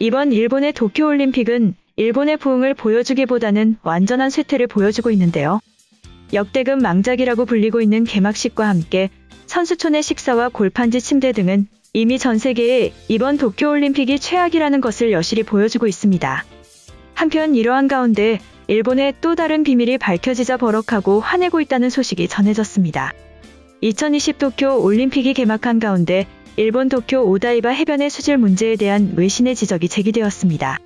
이번 일본의 도쿄올림픽은 일본의 부흥을 보여주기보다는 완전한 쇠퇴를 보여주고 있는데요. 역대급 망작이라고 불리고 있는 개막식과 함께 선수촌의 식사와 골판지 침대 등은 이미 전 세계에 이번 도쿄올림픽이 최악이라는 것을 여실히 보여주고 있습니다. 한편 이러한 가운데 일본의 또 다른 비밀이 밝혀지자 버럭하고 화내고 있다는 소식이 전해졌습니다. 2020 도쿄 올림픽이 개막한 가운데 일본 도쿄 오다이바 해변의 수질 문제에 대한 외신의 지적이 제기되었습니다.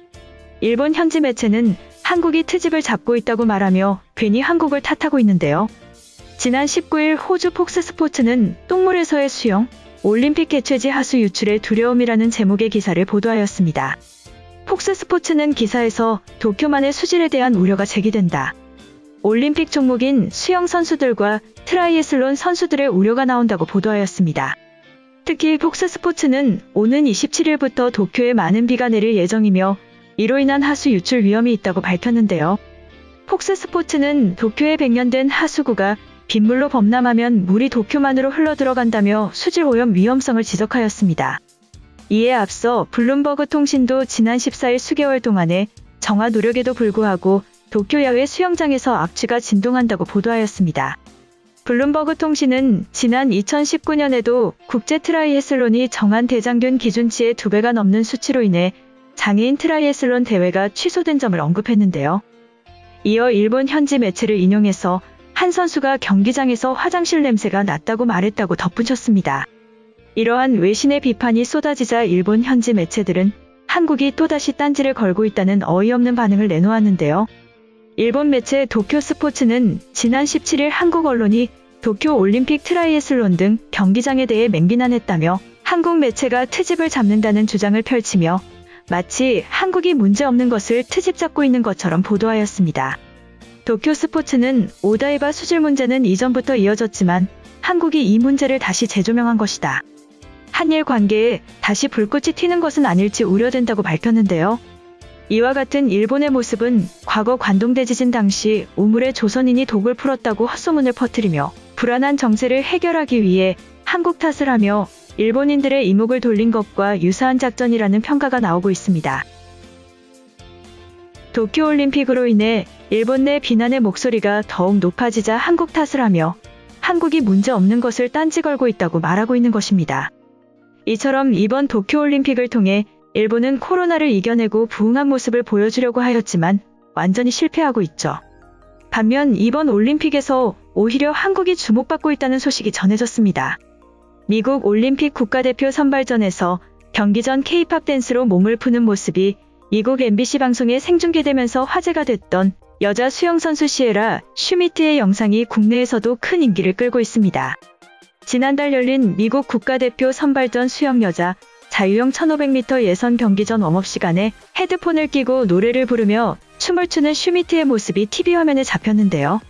일본 현지 매체는 한국이 트집을 잡고 있다고 말하며 괜히 한국을 탓하고 있는데요. 지난 19일 호주 폭스스포츠는 똥물에서의 수영, 올림픽 개최지 하수 유출의 두려움이라는 제목의 기사를 보도하였습니다. 폭스스포츠는 기사에서 도쿄만의 수질에 대한 우려가 제기된다. 올림픽 종목인 수영 선수들과 트라이애슬론 선수들의 우려가 나온다고 보도하였습니다. 특히 폭스스포츠는 오는 27일부터 도쿄에 많은 비가 내릴 예정이며 이로 인한 하수 유출 위험이 있다고 밝혔는데요. 폭스스포츠는 도쿄에 100년 된 하수구가 빗물로 범람하면 물이 도쿄만으로 흘러들어간다며 수질 오염 위험성을 지적하였습니다. 이에 앞서 블룸버그 통신도 지난 14일 수개월 동안의 정화 노력에도 불구하고 도쿄 야외 수영장에서 악취가 진동한다고 보도하였습니다. 블룸버그 통신은 지난 2019년에도 국제 트라이애슬론이 정한 대장균 기준치의 2배가 넘는 수치로 인해 장애인 트라이애슬론 대회가 취소된 점을 언급했는데요. 이어 일본 현지 매체를 인용해서 한 선수가 경기장에서 화장실 냄새가 났다고 말했다고 덧붙였습니다. 이러한 외신의 비판이 쏟아지자 일본 현지 매체들은 한국이 또다시 딴지를 걸고 있다는 어이없는 반응을 내놓았는데요. 일본 매체 도쿄 스포츠는 지난 17일 한국 언론이 도쿄 올림픽 트라이애슬론 등 경기장에 대해 맹비난했다며 한국 매체가 트집을 잡는다는 주장을 펼치며 마치 한국이 문제없는 것을 트집 잡고 있는 것처럼 보도하였습니다. 도쿄 스포츠는 오다이바 수질 문제는 이전부터 이어졌지만 한국이 이 문제를 다시 재조명한 것이다. 한일 관계에 다시 불꽃이 튀는 것은 아닐지 우려된다고 밝혔는데요. 이와 같은 일본의 모습은 과거 관동대 지진 당시 우물에 조선인이 독을 풀었다고 헛소문을 퍼뜨리며 불안한 정세를 해결하기 위해 한국 탓을 하며 일본인들의 이목을 돌린 것과 유사한 작전이라는 평가가 나오고 있습니다. 도쿄올림픽으로 인해 일본 내 비난의 목소리가 더욱 높아지자 한국 탓을 하며 한국이 문제없는 것을 딴지 걸고 있다고 말하고 있는 것입니다. 이처럼 이번 도쿄올림픽을 통해 일본은 코로나를 이겨내고 부흥한 모습을 보여주려고 하였지만 완전히 실패하고 있죠. 반면 이번 올림픽에서 오히려 한국이 주목받고 있다는 소식이 전해졌습니다. 미국 올림픽 국가대표 선발전에서 경기 전 K-팝 댄스로 몸을 푸는 모습이 미국 MBC 방송에 생중계되면서 화제가 됐던 여자 수영선수 시에라 슈미트의 영상이 국내에서도 큰 인기를 끌고 있습니다. 지난달 열린 미국 국가대표 선발전 수영 여자 자유형 1500m 예선 경기 전 웜업 시간에 헤드폰을 끼고 노래를 부르며 춤을 추는 슈미트의 모습이 TV 화면에 잡혔는데요.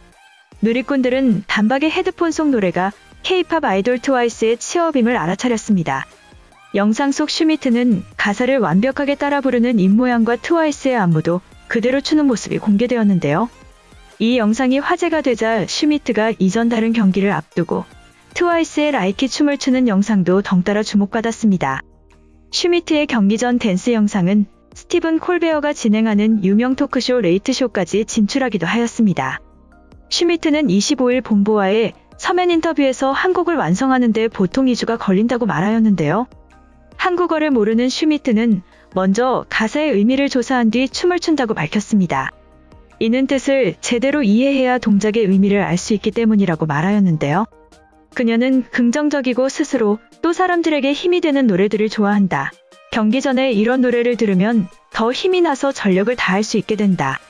누리꾼들은 단박에 헤드폰 속 노래가 K-팝 아이돌 트와이스의 치어빔을 알아차렸습니다. 영상 속 슈미트는 가사를 완벽하게 따라 부르는 입모양과 트와이스의 안무도 그대로 추는 모습이 공개되었는데요. 이 영상이 화제가 되자 슈미트가 이전 다른 경기를 앞두고 트와이스의 라이키 춤을 추는 영상도 덩달아 주목받았습니다. 슈미트의 경기 전 댄스 영상은 스티븐 콜베어가 진행하는 유명 토크쇼 레이트쇼까지 진출하기도 하였습니다. 슈미트는 25일 본보아의 서면 인터뷰에서 한국을 완성하는 데 보통 2주가 걸린다고 말하였는데요. 한국어를 모르는 슈미트는 먼저 가사의 의미를 조사한 뒤 춤을 춘다고 밝혔습니다. 이는 뜻을 제대로 이해해야 동작의 의미를 알 수 있기 때문이라고 말하였는데요. 그녀는 긍정적이고 스스로 또 사람들에게 힘이 되는 노래들을 좋아한다. 경기 전에 이런 노래를 들으면 더 힘이 나서 전력을 다할 수 있게 된다.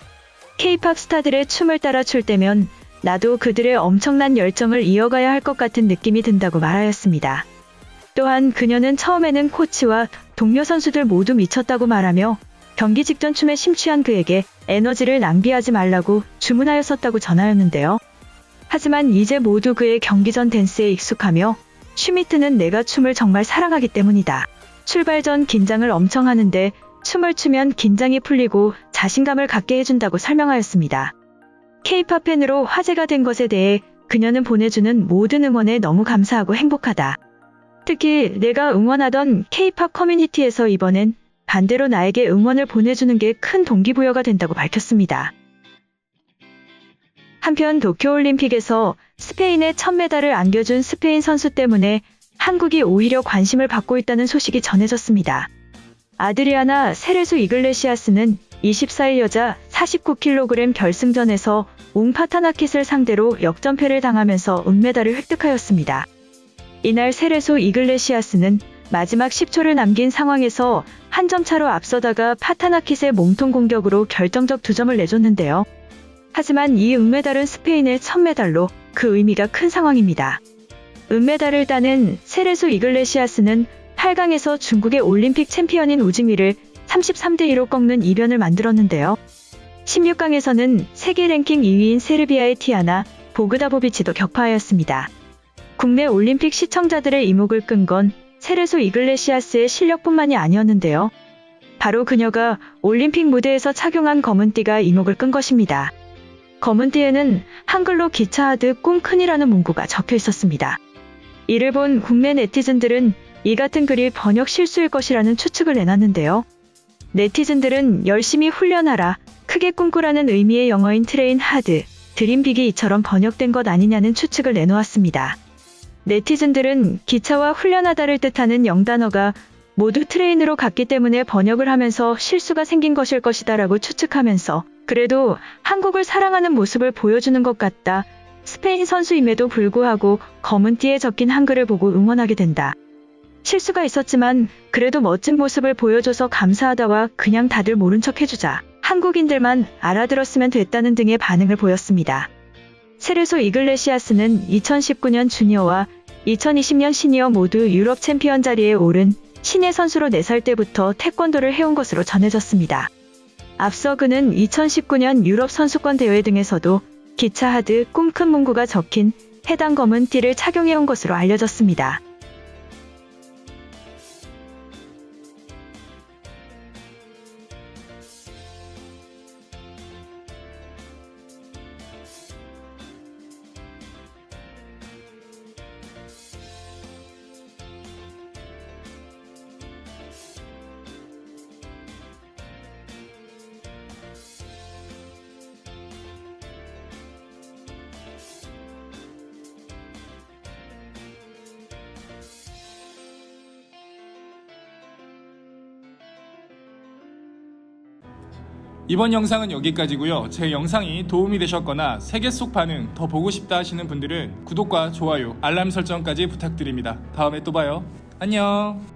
K-팝 스타들의 춤을 따라 출 때면 나도 그들의 엄청난 열정을 이어가야 할 것 같은 느낌이 든다고 말하였습니다. 또한 그녀는 처음에는 코치와 동료 선수들 모두 미쳤다고 말하며 경기 직전 춤에 심취한 그에게 에너지를 낭비하지 말라고 주문하였었다고 전하였는데요. 하지만 이제 모두 그의 경기 전 댄스에 익숙하며 슈미트는 내가 춤을 정말 사랑하기 때문이다. 출발 전 긴장을 엄청 하는데 춤을 추면 긴장이 풀리고 자신감을 갖게 해준다고 설명하였습니다. K-팝 팬으로 화제가 된 것에 대해 그녀는 보내주는 모든 응원에 너무 감사하고 행복하다. 특히 내가 응원하던 K-팝 커뮤니티에서 이번엔 반대로 나에게 응원을 보내주는 게 큰 동기부여가 된다고 밝혔습니다. 한편 도쿄올림픽에서 스페인에 첫 메달을 안겨준 스페인 선수 때문에 한국이 오히려 관심을 받고 있다는 소식이 전해졌습니다. 아드리아나 세레수 이글레시아스는 24일 여자 49kg 결승전에서 웅파타나킷을 상대로 역전패를 당하면서 은메달을 획득하였습니다. 이날 세레수 이글레시아스는 마지막 10초를 남긴 상황에서 한 점 차로 앞서다가 파타나킷의 몸통 공격으로 결정적 2점을 내줬는데요. 하지만 이 은메달은 스페인의 첫 메달로 그 의미가 큰 상황입니다. 은메달을 따는 세레수 이글레시아스는 8강에서 중국의 올림픽 챔피언인 우징위를 33대2로 꺾는 이변을 만들었는데요. 16강에서는 세계 랭킹 2위인 세르비아의 티아나 보그다보비치도 격파하였습니다. 국내 올림픽 시청자들의 이목을 끈 건 세레수 이글레시아스의 실력뿐만이 아니었는데요. 바로 그녀가 올림픽 무대에서 착용한 검은띠가 이목을 끈 것입니다. 검은띠에는 한글로 기차하듯 꿈큰이라는 문구가 적혀 있었습니다. 이를 본 국내 네티즌들은 이 같은 글이 번역 실수일 것이라는 추측을 내놨는데요. 네티즌들은 열심히 훈련하라, 크게 꿈꾸라는 의미의 영어인 트레인 하드, 드림 빅이 이처럼 번역된 것 아니냐는 추측을 내놓았습니다. 네티즌들은 기차와 훈련하다를 뜻하는 영단어가 모두 트레인으로 갔기 때문에 번역을 하면서 실수가 생긴 것일 것이다라고 추측하면서 그래도 한국을 사랑하는 모습을 보여주는 것 같다. 스페인 선수임에도 불구하고 검은띠에 적힌 한글을 보고 응원하게 된다. 실수가 있었지만 그래도 멋진 모습을 보여줘서 감사하다와 그냥 다들 모른 척 해주자. 한국인들만 알아들었으면 됐다는 등의 반응을 보였습니다. 세레소 이글레시아스는 2019년 주니어와 2020년 시니어 모두 유럽 챔피언 자리에 오른 신예 선수로 4살 때부터 태권도를 해온 것으로 전해졌습니다. 앞서 그는 2019년 유럽 선수권 대회 등에서도 기차하드 꿈큰 문구가 적힌 해당 검은 띠를 착용해온 것으로 알려졌습니다. 이번 영상은 여기까지고요. 제 영상이 도움이 되셨거나 세계 속 반응 더 보고 싶다 하시는 분들은 구독과 좋아요, 알람 설정까지 부탁드립니다. 다음에 또 봐요. 안녕.